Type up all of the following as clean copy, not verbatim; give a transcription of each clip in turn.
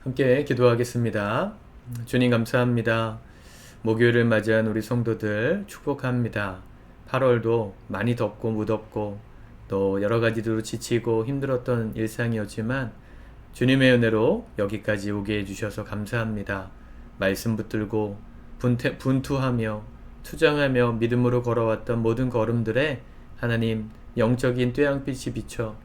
함께 기도하겠습니다. 주님 감사합니다. 목요일을 맞이한 우리 성도들 축복합니다. 8월도 많이 덥고 무덥고 또 여러 가지로 지치고 힘들었던 일상이었지만 주님의 은혜로 여기까지 오게 해주셔서 감사합니다. 말씀 붙들고 분투하며 투정하며 믿음으로 걸어왔던 모든 걸음들에 하나님 영적인 뙤양빛이 비쳐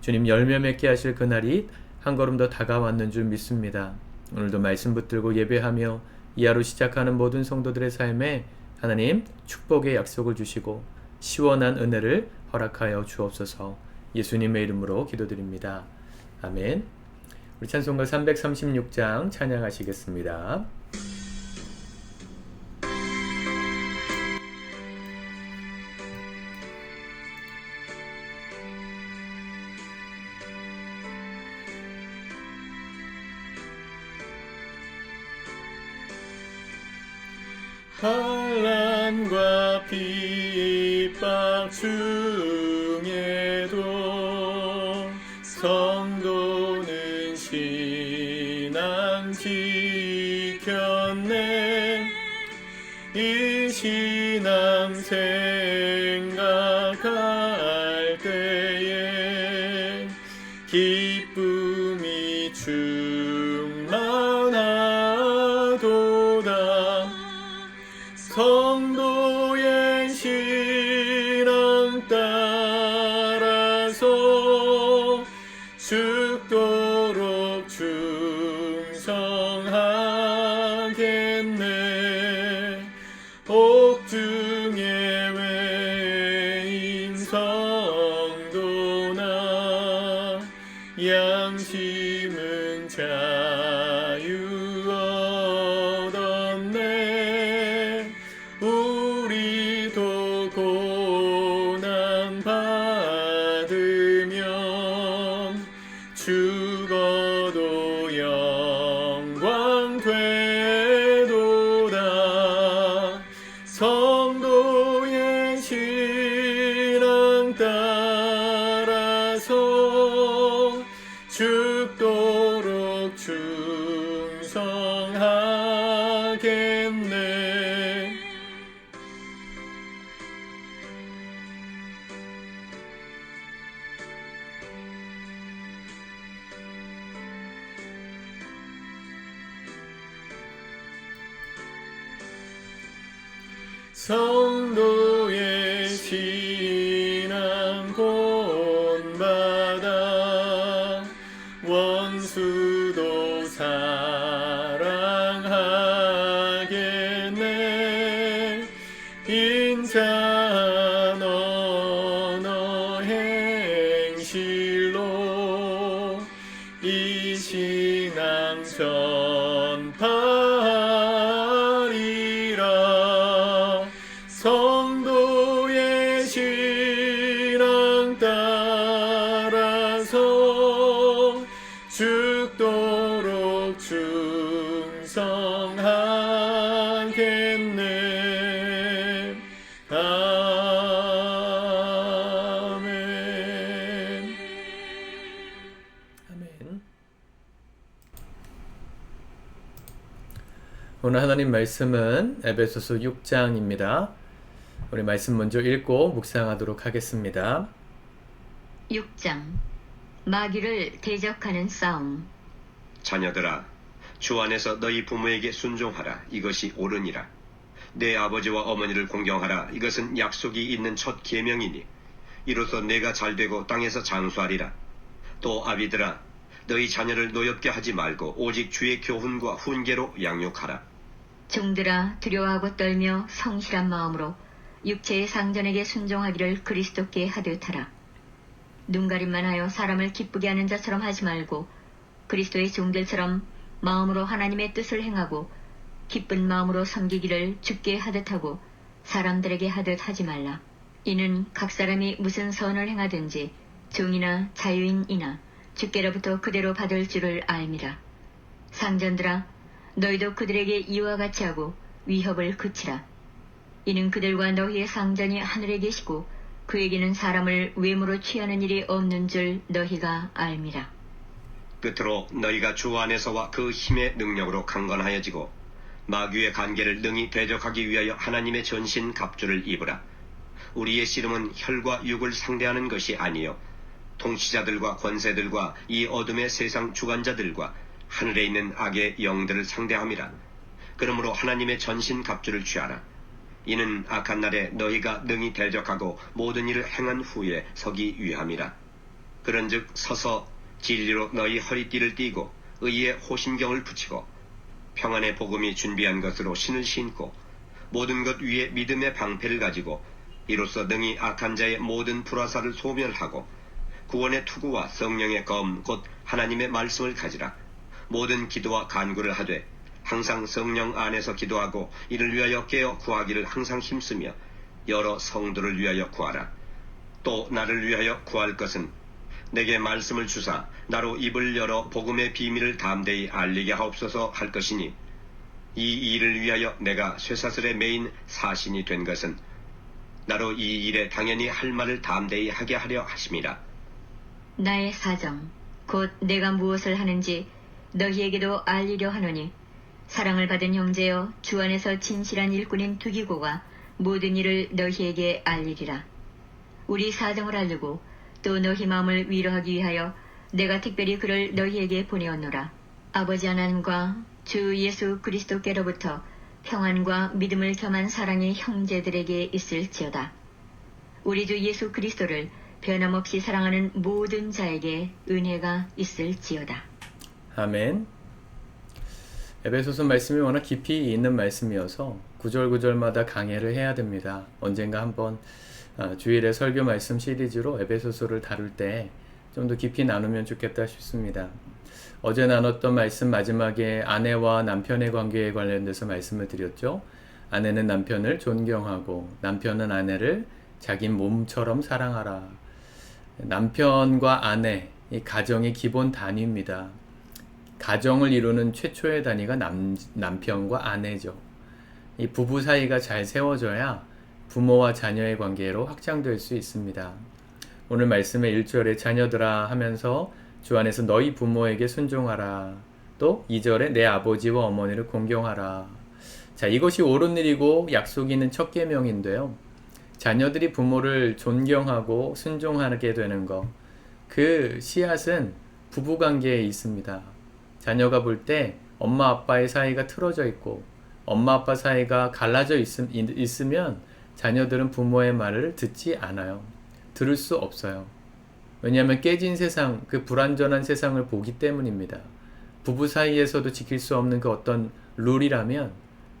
주님 열매 맺게 하실 그날이 한 걸음 더 다가왔는 줄 믿습니다. 오늘도 말씀 붙들고 예배하며 이 하루 시작하는 모든 성도들의 삶에 하나님 축복의 약속을 주시고 시원한 은혜를 허락하여 주옵소서. 예수님의 이름으로 기도드립니다. 아멘. 우리 찬송가 336장 찬양하시겠습니다. 환난과 핍박 중에도 성도는 신앙 지켰네. 이 신앙 생각할 때에 기쁨이 충만하도다. 성도의 신앙 따라서 죽도록 충성하겠네. 옥중의 외인 성도나 양심은 자유 얻었네. 우리도 고난 받으면 죽어도 영광 되도다. 성도의 신앙 따라서 죽도록 충성하겠네. 성도의 신앙 본받아 원수도 사랑하겠네. 인자한 언어 행실로 이 신앙 전파하리라. 성도의 신앙 따라서 죽도록 충성하겠네. 아멘. 아멘. 오늘 하나님 말씀은 에베소서 6장입니다. 우리 말씀 먼저 읽고 묵상하도록 하겠습니다. 6장 마귀를 대적하는 싸움. 자녀들아, 주 안에서 너희 부모에게 순종하라. 이것이 옳으니라. 내 아버지와 어머니를 공경하라. 이것은 약속이 있는 첫 계명이니 이로써 내가 잘되고 땅에서 장수하리라. 또 아비들아, 너희 자녀를 노엽게 하지 말고 오직 주의 교훈과 훈계로 양육하라. 종들아, 두려워하고 떨며 성실한 마음으로 육체의 상전에게 순종하기를 그리스도께 하듯 하라. 눈가림만 하여 사람을 기쁘게 하는 자처럼 하지 말고 그리스도의 종들처럼 마음으로 하나님의 뜻을 행하고 기쁜 마음으로 섬기기를 주께 하듯 하고 사람들에게 하듯 하지 말라. 이는 각 사람이 무슨 선을 행하든지 종이나 자유인이나 주께로부터 그대로 받을 줄을 알미라. 상전들아, 너희도 그들에게 이와 같이 하고 위협을 그치라. 이는 그들과 너희의 상전이 하늘에 계시고 그에게는 사람을 외모로 취하는 일이 없는 줄 너희가 알미라. 끝으로 너희가 주 안에서와 그 힘의 능력으로 강건하여지고 마귀의 관계를 능히 대적하기 위하여 하나님의 전신 갑주를 입으라. 우리의 씨름은 혈과 육을 상대하는 것이 아니요 통치자들과 권세들과 이 어둠의 세상 주관자들과 하늘에 있는 악의 영들을 상대함이라. 그러므로 하나님의 전신 갑주를 취하라. 이는 악한 날에 너희가 능히 대적하고 모든 일을 행한 후에 서기 위함이라. 그런즉 서서 진리로 너희 허리띠를 띠고 의의 호심경을 붙이고 평안의 복음이 준비한 것으로 신을 신고 모든 것 위에 믿음의 방패를 가지고 이로써 능히 악한 자의 모든 불화살을 소멸하고 구원의 투구와 성령의 검 곧 하나님의 말씀을 가지라. 모든 기도와 간구를 하되 항상 성령 안에서 기도하고 이를 위하여 깨어 구하기를 항상 힘쓰며 여러 성도를 위하여 구하라. 또 나를 위하여 구할 것은 내게 말씀을 주사 나로 입을 열어 복음의 비밀을 담대히 알리게 하옵소서 할 것이니 이 일을 위하여 내가 쇠사슬에 매인 사신이 된 것은 나로 이 일에 당연히 할 말을 담대히 하게 하려 하심이라. 나의 사정 곧 내가 무엇을 하는지 너희에게도 알리려 하노니 사랑을 받은 형제여 주 안에서 진실한 일꾼인 두기고가 모든 일을 너희에게 알리리라. 우리 사정을 알리고 또 너희 마음을 위로하기 위하여 내가 특별히 그를 너희에게 보내었노라. 아버지 하나님과 주 예수 그리스도께로부터 평안과 믿음을 겸한 사랑의 형제들에게 있을지어다. 우리 주 예수 그리스도를 변함없이 사랑하는 모든 자에게 은혜가 있을지어다. 아멘. 에베소서 말씀이 워낙 깊이 있는 말씀이어서 구절구절마다 강해를 해야 됩니다. 언젠가 한번 주일에 설교 말씀 시리즈로 에베소서를 다룰 때 좀 더 깊이 나누면 좋겠다 싶습니다. 어제 나눴던 말씀 마지막에 아내와 남편의 관계에 관련돼서 말씀을 드렸죠. 아내는 남편을 존경하고 남편은 아내를 자기 몸처럼 사랑하라. 남편과 아내, 이 가정의 기본 단위입니다. 가정을 이루는 최초의 단위가 남편과 아내죠. 이 부부 사이가 잘 세워져야 부모와 자녀의 관계로 확장될 수 있습니다. 오늘 말씀의 1절에 자녀들아 하면서 주 안에서 너희 부모에게 순종하라. 또 2절에 내 아버지와 어머니를 공경하라. 자, 이것이 옳은 일이고 약속이 있는 첫 계명인데요. 자녀들이 부모를 존경하고 순종하게 되는 것, 그 씨앗은 부부관계에 있습니다. 자녀가 볼 때 엄마 아빠의 사이가 틀어져 있고 엄마 아빠 사이가 갈라져 있으면 자녀들은 부모의 말을 듣지 않아요. 들을 수 없어요. 왜냐하면 깨진 세상, 그 불완전한 세상을 보기 때문입니다. 부부 사이에서도 지킬 수 없는 그 어떤 룰이라면,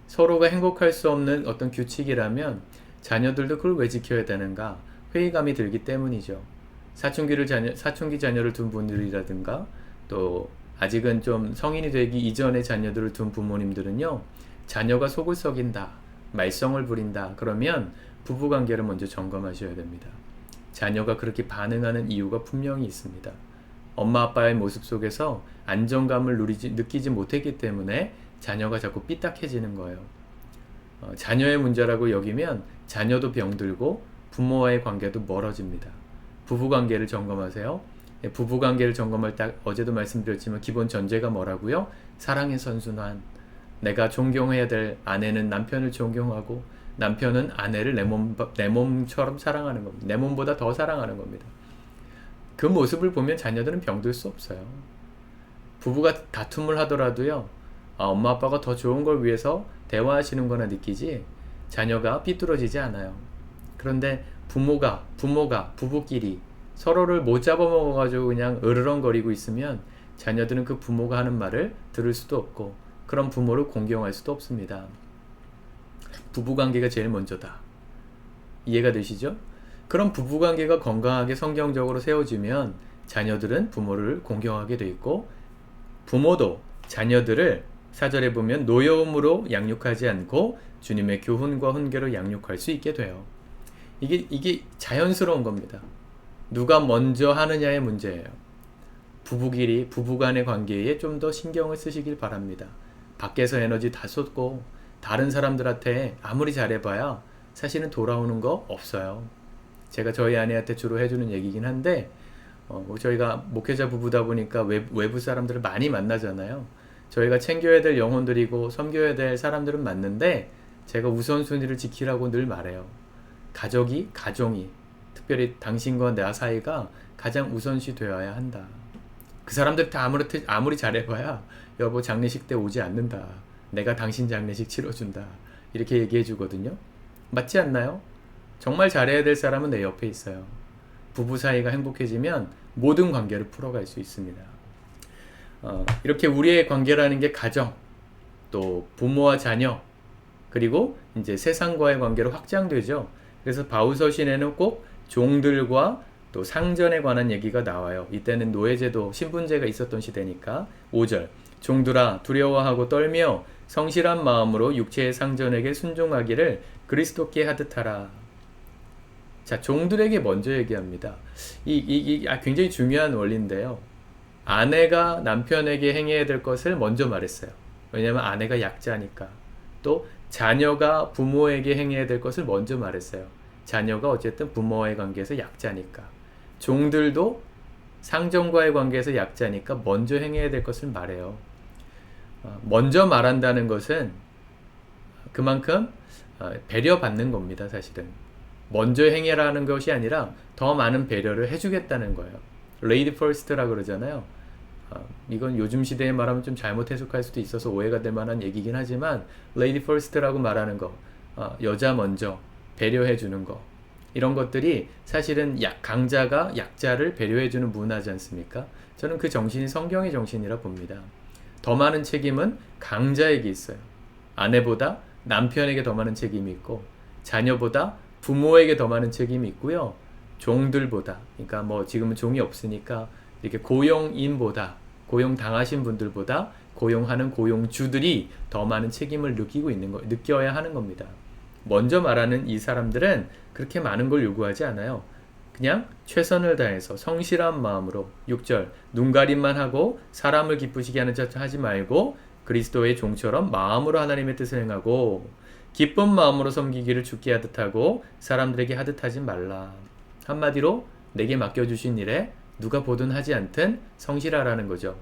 서로가 행복할 수 없는 어떤 규칙이라면 자녀들도 그걸 왜 지켜야 되는가? 회의감이 들기 때문이죠. 사춘기 자녀를 둔 분들이라든가 또 아직은 좀 성인이 되기 이전에 자녀들을 둔 부모님들은요, 자녀가 속을 썩인다, 말썽을 부린다, 그러면 부부관계를 먼저 점검하셔야 됩니다. 자녀가 그렇게 반응하는 이유가 분명히 있습니다. 엄마 아빠의 모습 속에서 안정감을 느끼지 못했기 때문에 자녀가 자꾸 삐딱해지는 거예요. 자녀의 문제라고 여기면 자녀도 병들고 부모와의 관계도 멀어집니다. 부부관계를 점검하세요. 부부관계를 점검할 때 어제도 말씀드렸지만 기본 전제가 뭐라고요? 사랑의 선순환. 내가 존경해야 될 아내는 남편을 존경하고 남편은 아내를 내 몸처럼 사랑하는 겁니다. 내 몸보다 더 사랑하는 겁니다. 그 모습을 보면 자녀들은 병들 수 없어요. 부부가 다툼을 하더라도요, 엄마 아빠가 더 좋은 걸 위해서 대화하시는 거나 느끼지 자녀가 삐뚤어지지 않아요. 그런데 부부끼리 서로를 못 잡아먹어가지고 그냥 으르렁거리고 있으면 자녀들은 그 부모가 하는 말을 들을 수도 없고 그런 부모를 공경할 수도 없습니다. 부부관계가 제일 먼저다. 이해가 되시죠? 그런 부부관계가 건강하게 성경적으로 세워지면 자녀들은 부모를 공경하게 돼 있고 부모도 자녀들을 4절에 보면 노여움으로 양육하지 않고 주님의 교훈과 훈계로 양육할 수 있게 돼요. 이게 자연스러운 겁니다. 누가 먼저 하느냐의 문제예요. 부부끼리 부부간의 관계에 좀 더 신경을 쓰시길 바랍니다. 밖에서 에너지 다 쏟고 다른 사람들한테 아무리 잘해봐야 사실은 돌아오는 거 없어요. 제가 저희 아내한테 주로 해주는 얘기긴 한데 저희가 목회자 부부다 보니까 외부 사람들을 많이 만나잖아요. 저희가 챙겨야 될 영혼들이고 섬겨야 될 사람들은 맞는데 제가 우선순위를 지키라고 늘 말해요. 가정이 특별히 당신과 나 사이가 가장 우선시 되어야 한다. 그 사람들 다 아무리 잘해봐야 여보 장례식 때 오지 않는다. 내가 당신 장례식 치러준다. 이렇게 얘기해 주거든요. 맞지 않나요? 정말 잘해야 될 사람은 내 옆에 있어요. 부부 사이가 행복해지면 모든 관계를 풀어갈 수 있습니다. 이렇게 우리의 관계라는 게 가정, 또 부모와 자녀, 그리고 이제 세상과의 관계로 확장되죠. 그래서 바울서신에는 꼭 종들과 또 상전에 관한 얘기가 나와요. 이때는 노예제도, 신분제가 있었던 시대니까. 5절 종들아 두려워하고 떨며 성실한 마음으로 육체의 상전에게 순종하기를 그리스도께 하듯 하라. 자, 종들에게 먼저 얘기합니다. 굉장히 중요한 원리인데요. 아내가 남편에게 행해야 될 것을 먼저 말했어요. 왜냐하면 아내가 약자니까. 또 자녀가 부모에게 행해야 될 것을 먼저 말했어요. 자녀가 어쨌든 부모와의 관계에서 약자니까. 종들도 상전과의 관계에서 약자니까 먼저 행해야 될 것을 말해요. 먼저 말한다는 것은 그만큼 배려받는 겁니다, 사실은. 먼저 행해라는 것이 아니라 더 많은 배려를 해주겠다는 거예요. Lady first라고 그러잖아요. 이건 요즘 시대에 말하면 좀 잘못 해석할 수도 있어서 오해가 될 만한 얘기긴 하지만 Lady first라고 말하는 거, 여자 먼저 배려해주는 거, 이런 것들이 사실은 강자가 약자를 배려해주는 문화지 않습니까? 저는 그 정신이 성경의 정신이라 봅니다. 더 많은 책임은 강자에게 있어요. 아내보다 남편에게 더 많은 책임이 있고, 자녀보다 부모에게 더 많은 책임이 있고요. 종들보다, 그러니까 뭐 지금은 종이 없으니까 이렇게 고용인보다, 고용당하신 분들보다 고용하는 고용주들이 더 많은 책임을 느껴야 하는 겁니다. 먼저 말하는 이 사람들은 그렇게 많은 걸 요구하지 않아요. 그냥 최선을 다해서 성실한 마음으로 6절 눈가림만 하고 사람을 기쁘시게 하는 척 하지 말고 그리스도의 종처럼 마음으로 하나님의 뜻을 행하고 기쁜 마음으로 섬기기를 주께 하듯 하고 사람들에게 하듯 하지 말라. 한마디로 내게 맡겨주신 일에 누가 보든 하지 않든 성실하라는 거죠.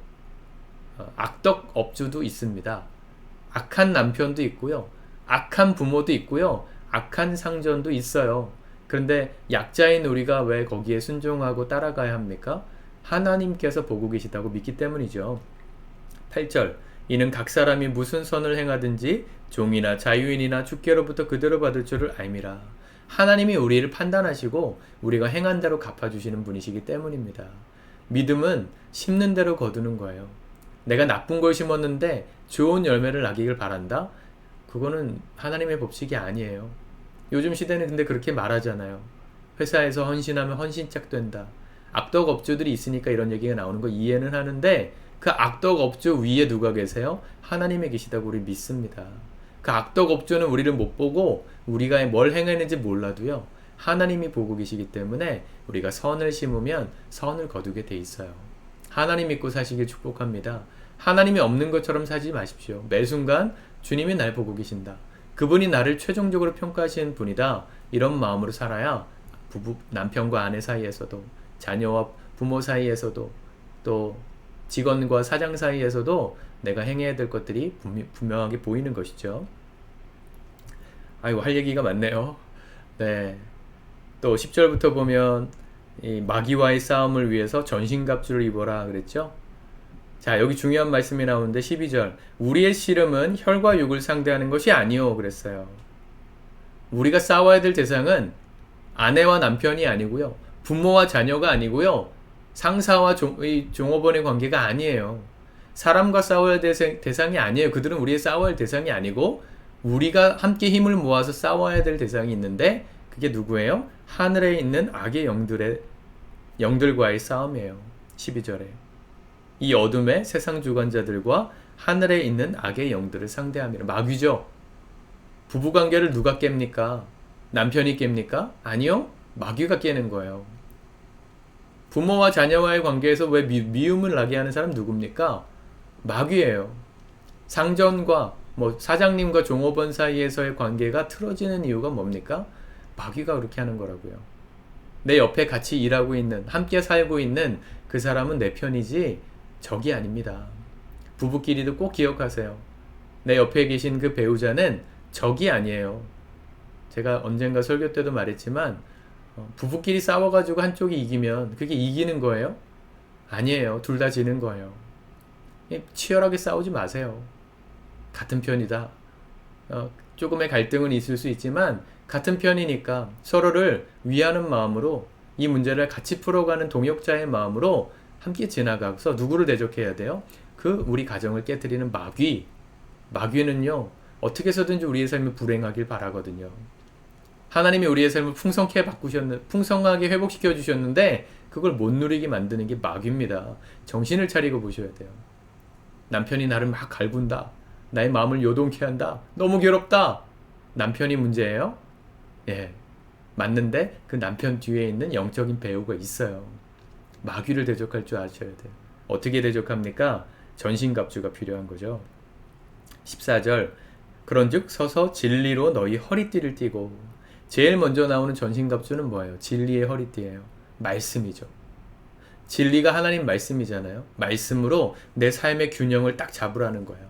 악덕 업주도 있습니다. 악한 남편도 있고요. 악한 부모도 있고요. 악한 상전도 있어요. 그런데 약자인 우리가 왜 거기에 순종하고 따라가야 합니까? 하나님께서 보고 계시다고 믿기 때문이죠. 8절 이는 각 사람이 무슨 선을 행하든지 종이나 자유인이나 주께로부터 그대로 받을 줄을 알미라. 하나님이 우리를 판단하시고 우리가 행한 대로 갚아주시는 분이시기 때문입니다. 믿음은 심는 대로 거두는 거예요. 내가 나쁜 걸 심었는데 좋은 열매를 나기를 바란다? 그거는 하나님의 법칙이 아니에요. 요즘 시대는 근데 그렇게 말하잖아요. 회사에서 헌신하면 헌신짝 된다. 악덕 업주들이 있으니까 이런 얘기가 나오는 거 이해는 하는데 그 악덕 업주 위에 누가 계세요? 하나님이 계시다고 우리 믿습니다. 그 악덕 업주는 우리를 못 보고 우리가 뭘 행했는지 몰라도요. 하나님이 보고 계시기 때문에 우리가 선을 심으면 선을 거두게 돼 있어요. 하나님 믿고 사시길 축복합니다. 하나님이 없는 것처럼 살지 마십시오. 매 순간 주님이 날 보고 계신다. 그분이 나를 최종적으로 평가하시는 분이다. 이런 마음으로 살아야 남편과 아내 사이에서도 자녀와 부모 사이에서도 또 직원과 사장 사이에서도 내가 행해야 될 것들이 분명하게 보이는 것이죠. 아이고 할 얘기가 많네요. 네. 또 10절부터 보면 이 마귀와의 싸움을 위해서 전신갑주를 입어라 그랬죠. 자, 여기 중요한 말씀이 나오는데 12절 우리의 씨름은 혈과 육을 상대하는 것이 아니요 그랬어요. 우리가 싸워야 될 대상은 아내와 남편이 아니고요. 부모와 자녀가 아니고요. 상사와 종업원의 관계가 아니에요. 사람과 싸워야 될 대상이 아니에요. 그들은 우리의 싸워야 할 대상이 아니고 우리가 함께 힘을 모아서 싸워야 될 대상이 있는데 그게 누구예요? 하늘에 있는 악의 영들과의 싸움이에요. 12절에 이 어둠의 세상 주관자들과 하늘에 있는 악의 영들을 상대함이라. 마귀죠. 부부관계를 누가 깹니까? 남편이 깹니까? 아니요. 마귀가 깨는 거예요. 부모와 자녀와의 관계에서 왜 미움을 나게 하는 사람 누굽니까? 마귀예요. 상전과 사장님과 종업원 사이에서의 관계가 틀어지는 이유가 뭡니까? 마귀가 그렇게 하는 거라고요. 내 옆에 같이 일하고 있는, 함께 살고 있는 그 사람은 내 편이지 적이 아닙니다. 부부끼리도 꼭 기억하세요. 내 옆에 계신 그 배우자는 적이 아니에요. 제가 언젠가 설교 때도 말했지만 부부끼리 싸워가지고 한쪽이 이기면 그게 이기는 거예요? 아니에요. 둘 다 지는 거예요. 치열하게 싸우지 마세요. 같은 편이다. 조금의 갈등은 있을 수 있지만 같은 편이니까 서로를 위하는 마음으로 이 문제를 같이 풀어가는 동역자의 마음으로 함께 지나가서 누구를 대적해야 돼요? 그 우리 가정을 깨뜨리는 마귀. 마귀는요, 어떻게 해서든지 우리의 삶을 불행하길 바라거든요. 하나님이 우리의 삶을 풍성하게 회복시켜 주셨는데 그걸 못 누리게 만드는 게 마귀입니다. 정신을 차리고 보셔야 돼요. 남편이 나를 막 갈군다. 나의 마음을 요동케 한다. 너무 괴롭다. 남편이 문제예요? 예, 맞는데 그 남편 뒤에 있는 영적인 배우가 있어요. 마귀를 대적할 줄 아셔야 돼요. 어떻게 대적합니까? 전신갑주가 필요한 거죠. 14절 그런즉 서서 진리로 너희 허리띠를 띠고. 제일 먼저 나오는 전신갑주는 뭐예요? 진리의 허리띠예요. 말씀이죠. 진리가 하나님 말씀이잖아요. 말씀으로 내 삶의 균형을 딱 잡으라는 거예요.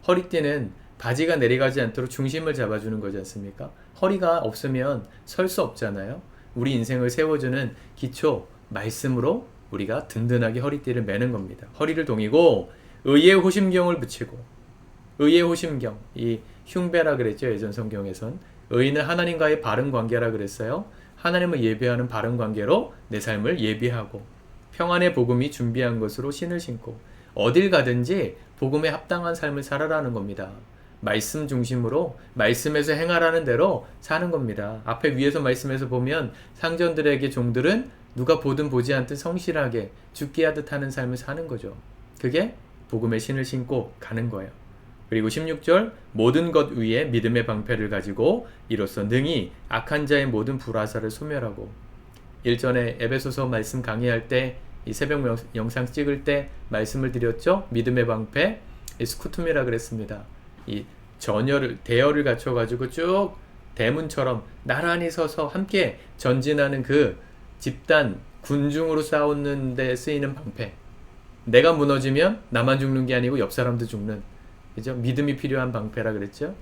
허리띠는 바지가 내려가지 않도록 중심을 잡아주는 거지 않습니까? 허리가 없으면 설 수 없잖아요. 우리 인생을 세워주는 기초, 말씀으로 우리가 든든하게 허리띠를 매는 겁니다. 허리를 동이고 의의 호심경을 붙이고. 의의 호심경, 이 흉배라 그랬죠. 예전 성경에선. 의는 하나님과의 바른 관계라 그랬어요. 하나님을 예배하는 바른 관계로 내 삶을 예비하고 평안의 복음이 준비한 것으로 신을 신고 어딜 가든지 복음에 합당한 삶을 살아라는 겁니다. 말씀 중심으로 말씀에서 행하라는 대로 사는 겁니다. 앞에 위에서 말씀에서 보면 상전들에게 종들은 누가 보든 보지 않든 성실하게 죽게 하듯 하는 삶을 사는 거죠. 그게 복음의 신을 신고 가는 거예요. 그리고 16절 모든 것 위에 믿음의 방패를 가지고 이로써 능히 악한 자의 모든 불화살을 소멸하고. 일전에 에베소서 말씀 강의할 때 이 새벽 영상 찍을 때 말씀을 드렸죠. 믿음의 방패 스쿠툼이라 그랬습니다. 이 대열을 갖춰가지고 쭉 대문처럼 나란히 서서 함께 전진하는 그 집단 군중으로 싸우는 데 쓰이는 방패. 내가 무너지면 나만 죽는 게 아니고 옆 사람도 죽는, 그죠? 믿음이 필요한 방패라 그랬죠.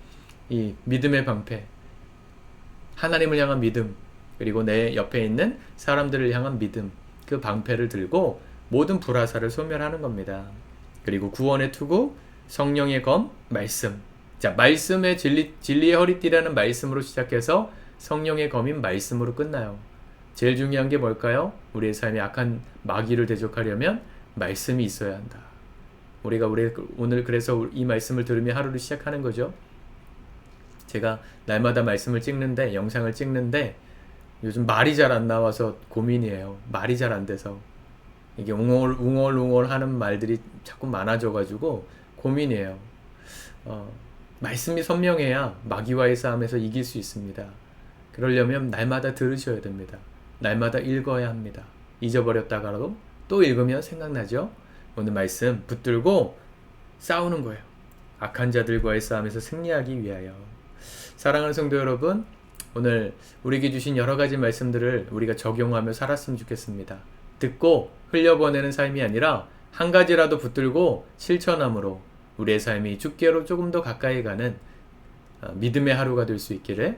이 믿음의 방패, 하나님을 향한 믿음, 그리고 내 옆에 있는 사람들을 향한 믿음, 그 방패를 들고 모든 불화살을 소멸하는 겁니다. 그리고 구원의 투구, 성령의 검, 말씀. 자, 말씀의 진리의 허리띠라는 말씀으로 시작해서 성령의 검인 말씀으로 끝나요. 제일 중요한 게 뭘까요? 우리의 삶에 악한 마귀를 대적하려면 말씀이 있어야 한다. 우리가 오늘 그래서 이 말씀을 들으며 하루를 시작하는 거죠. 제가 날마다 말씀을 찍는데, 영상을 찍는데 요즘 말이 잘 안 나와서 고민이에요. 말이 잘 안 돼서 이게 웅얼웅얼 하는 말들이 자꾸 많아져가지고 고민이에요. 말씀이 선명해야 마귀와의 싸움에서 이길 수 있습니다. 그러려면 날마다 들으셔야 됩니다. 날마다 읽어야 합니다. 잊어버렸다가도 또 읽으면 생각나죠? 오늘 말씀 붙들고 싸우는 거예요. 악한 자들과의 싸움에서 승리하기 위하여. 사랑하는 성도 여러분, 오늘 우리에게 주신 여러 가지 말씀들을 우리가 적용하며 살았으면 좋겠습니다. 듣고 흘려보내는 삶이 아니라 한 가지라도 붙들고 실천함으로 우리의 삶이 주께로 조금 더 가까이 가는 믿음의 하루가 될 수 있기를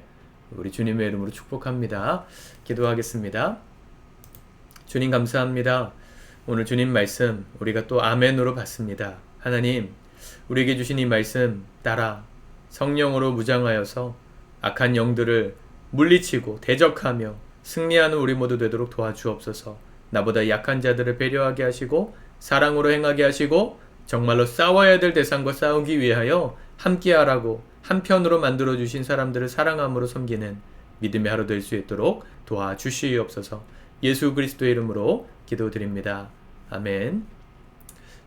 우리 주님의 이름으로 축복합니다. 기도하겠습니다. 주님 감사합니다. 오늘 주님 말씀 우리가 또 아멘으로 받습니다. 하나님, 우리에게 주신 이 말씀 따라 성령으로 무장하여서 악한 영들을 물리치고 대적하며 승리하는 우리 모두 되도록 도와주옵소서. 나보다 약한 자들을 배려하게 하시고 사랑으로 행하게 하시고 정말로 싸워야 될 대상과 싸우기 위하여 함께하라고 한편으로 만들어주신 사람들을 사랑함으로 섬기는 믿음의 하루 될 수 있도록 도와주시옵소서. 예수 그리스도의 이름으로 기도드립니다. 아멘.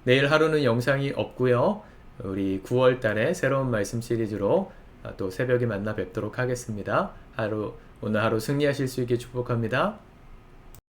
내일 하루는 영상이 없고요. 우리 9월 달에 새로운 말씀 시리즈로 또 새벽에 만나 뵙도록 하겠습니다. 오늘 하루 승리하실 수 있게 축복합니다.